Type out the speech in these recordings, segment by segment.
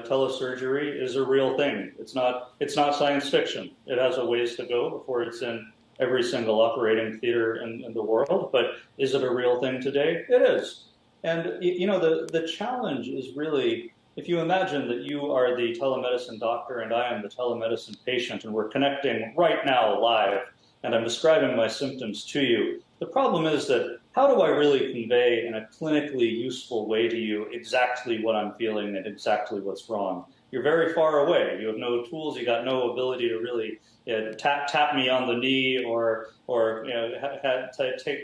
telesurgery is a real thing. It's not science fiction. It has a ways to go before it's in every single operating theater in the world. But is it a real thing today? It is. And the challenge is really, if you imagine that you are the telemedicine doctor and I am the telemedicine patient, and we're connecting right now live, and I'm describing my symptoms to you. The problem is that how do I really convey in a clinically useful way to you exactly what I'm feeling and exactly what's wrong? You're very far away. You have no tools. You got no ability to really tap me on the knee or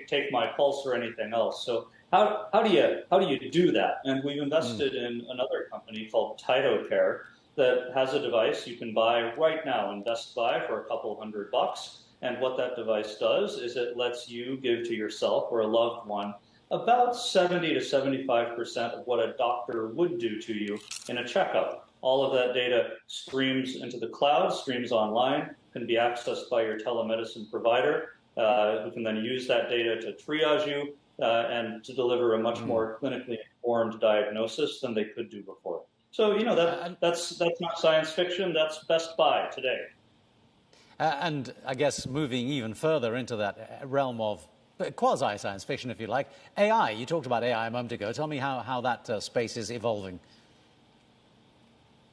take my pulse or anything else. So how do you do that? And we've invested in another company called TytoCare that has a device you can buy right now in Best Buy for a couple $100. And what that device does is it lets you give to yourself or a loved one about 70 to 75% of what a doctor would do to you in a checkup. All of that data streams into the cloud, streams online, can be accessed by your telemedicine provider, who can then use that data to triage you and to deliver a much more clinically informed diagnosis than they could do before. So, that's not science fiction, that's Best Buy today. And I guess moving even further into that realm of quasi-science fiction, if you like, AI. You talked about AI a moment ago. Tell me how that space is evolving.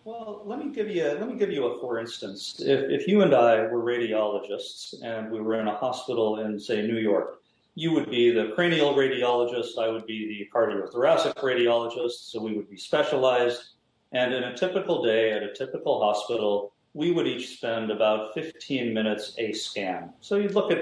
Well, let me give you a for instance. If you and I were radiologists and we were in a hospital in, say, New York, you would be the cranial radiologist, I would be the cardiothoracic radiologist, so we would be specialized. And in a typical day at a typical hospital, we would each spend about 15 minutes a scan. So you'd look at,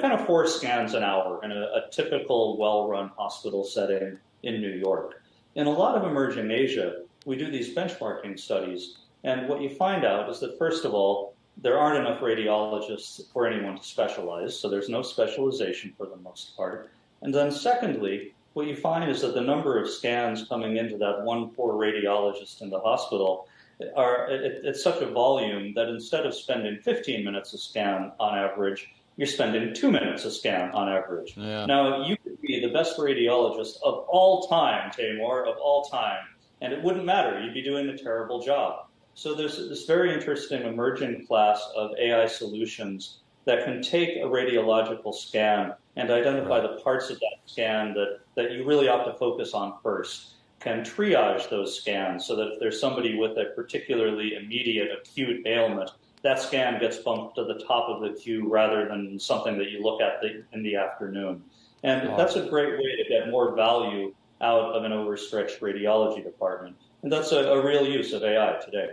kind of 4 scans an hour in a typical well-run hospital setting in New York. In a lot of emerging Asia, we do these benchmarking studies. And what you find out is that, first of all, there aren't enough radiologists for anyone to specialize. So there's no specialization for the most part. And then secondly, what you find is that the number of scans coming into that one poor radiologist in the hospital it's such a volume that instead of spending 15 minutes a scan on average, you're spending 2 minutes a scan on average. Yeah. Now, you could be the best radiologist of all time, Taimur, of all time, and it wouldn't matter. You'd be doing a terrible job. So there's this very interesting emerging class of AI solutions that can take a radiological scan and identify the parts of that scan that you really ought to focus on first, can triage those scans so that if there's somebody with a particularly immediate acute ailment, that scan gets bumped to the top of the queue rather than something that you look at in the afternoon. And that's a great way to get more value out of an overstretched radiology department. And that's a real use of AI today.